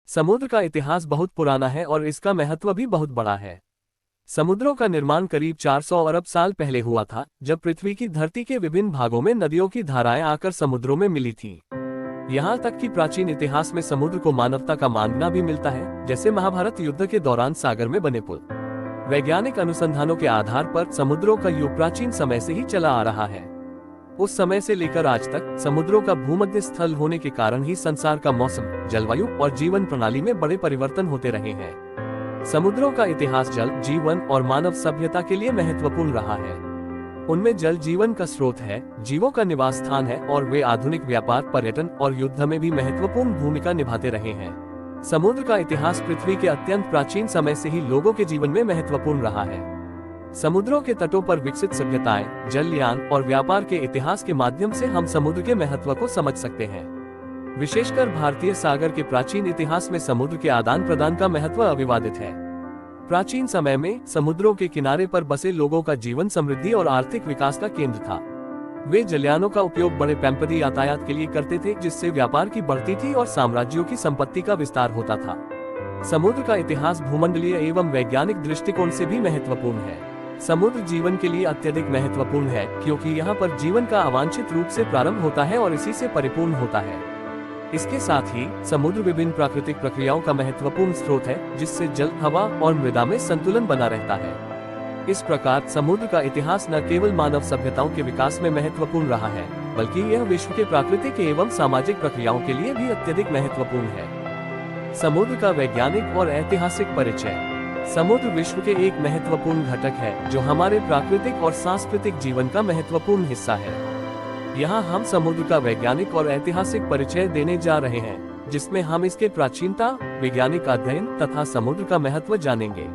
समुद्र का इतिहास बहुत पुराना है और इसका महत्व भी बहुत बड़ा है। समुद्रों का निर्माण करीब 400 अरब साल पहले हुआ था, जब पृथ्वी की धरती के विभिन्न भागों में नदियों की धाराएं आकर समुद्रों में मिली थीं। यहाँ तक कि प्राचीन इतिहास में समुद्र को मानवता का मानना भी मिलता है, जैसे महाभारत युद्ध के दौरान सागर में बने पुल। वैज्ञानिक अनुसंधानों के आधार पर समुद्रों का युग प्राचीन समय से ही चला आ रहा है। उस समय से लेकर आज तक समुद्रों का भूमध्य स्थल होने के कारण ही संसार का मौसम, जलवायु और जीवन प्रणाली में बड़े परिवर्तन होते रहे हैं। समुद्रों का इतिहास जल, जीवन और मानव सभ्यता के लिए महत्वपूर्ण रहा है। उनमें जल जीवन का स्रोत है, जीवों का निवास स्थान है और वे आधुनिक व्यापार, पर्यटन और युद्ध में भी महत्वपूर्ण भूमिका निभाते रहे हैं। समुद्र का इतिहास पृथ्वी के अत्यंत प्राचीन समय से ही लोगों के जीवन में महत्वपूर्ण रहा है। समुद्रों के तटों पर विकसित सभ्यताएं, जलयान और व्यापार के इतिहास के माध्यम से हम समुद्र के महत्व को समझ सकते हैं। विशेषकर भारतीय सागर के प्राचीन इतिहास में समुद्र के आदान प्रदान का महत्व अविवादित है। प्राचीन समय में समुद्रों के किनारे पर बसे लोगों का जीवन समृद्धि और आर्थिक विकास का केंद्र था। वे जलयानों का उपयोग बड़े पैमाने यातायात के लिए करते थे, जिससे व्यापार की बढ़ती थी और साम्राज्यों की संपत्ति का विस्तार होता था। समुद्र का इतिहास भूमंडलीय एवं वैज्ञानिक दृष्टिकोण से भी महत्वपूर्ण है। समुद्र जीवन के लिए अत्यधिक महत्वपूर्ण है, क्योंकि यहाँ पर जीवन का अवांछित रूप से प्रारंभ होता है और इसी से परिपूर्ण होता है। इसके साथ ही समुद्र विभिन्न प्राकृतिक प्रक्रियाओं का महत्वपूर्ण स्रोत है, जिससे जल, हवा और मृदा में संतुलन बना रहता है। इस प्रकार समुद्र का इतिहास न केवल मानव सभ्यताओं के विकास में महत्वपूर्ण रहा है, बल्कि यह विश्व के प्राकृतिक एवं सामाजिक प्रक्रियाओं के लिए भी अत्यधिक महत्वपूर्ण है। समुद्र का वैज्ञानिक और ऐतिहासिक परिचय। समुद्र विश्व के एक महत्वपूर्ण घटक है, जो हमारे प्राकृतिक और सांस्कृतिक जीवन का महत्वपूर्ण हिस्सा है। यहाँ हम समुद्र का वैज्ञानिक और ऐतिहासिक परिचय देने जा रहे हैं, जिसमें हम इसके प्राचीनता, वैज्ञानिक अध्ययन तथा समुद्र का महत्व जानेंगे।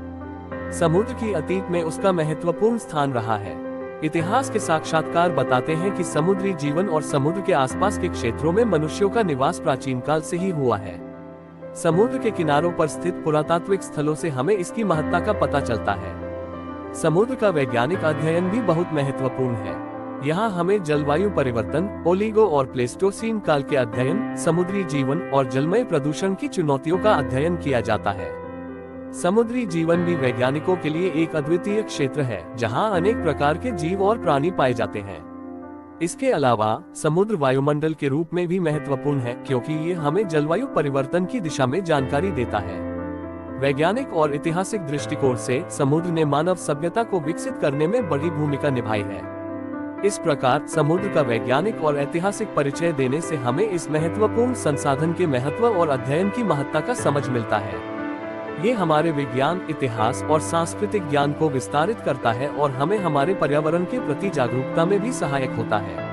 समुद्र की अतीत में उसका महत्वपूर्ण स्थान रहा है। इतिहास के साक्षात्कार बताते हैं कि समुद्री जीवन और समुद्र के आसपास के क्षेत्रों में मनुष्यों का निवास प्राचीन काल से ही हुआ है। समुद्र के किनारों पर स्थित पुरातात्विक स्थलों से हमें इसकी महत्ता का पता चलता है। समुद्र का वैज्ञानिक अध्ययन भी बहुत महत्वपूर्ण है। यहाँ हमें जलवायु परिवर्तन, ओलिगो और प्लेस्टोसीन काल के अध्ययन, समुद्री जीवन और जलमय प्रदूषण की चुनौतियों का अध्ययन किया जाता है। समुद्री जीवन भी वैज्ञानिकों के लिए एक अद्वितीय क्षेत्र है, जहाँ अनेक प्रकार के जीव और प्राणी पाए जाते हैं। इसके अलावा समुद्र वायुमंडल के रूप में भी महत्वपूर्ण है, क्योंकि ये हमें जलवायु परिवर्तन की दिशा में जानकारी देता है। वैज्ञानिक और ऐतिहासिक दृष्टिकोण से समुद्र ने मानव सभ्यता को विकसित करने में बड़ी भूमिका निभाई है। इस प्रकार समुद्र का वैज्ञानिक और ऐतिहासिक परिचय देने से हमें इस महत्वपूर्ण संसाधन के महत्व और अध्ययन की महत्ता का समझ मिलता है। ये हमारे विज्ञान, इतिहास और सांस्कृतिक ज्ञान को विस्तारित करता है और हमें हमारे पर्यावरण के प्रति जागरूकता में भी सहायक होता है।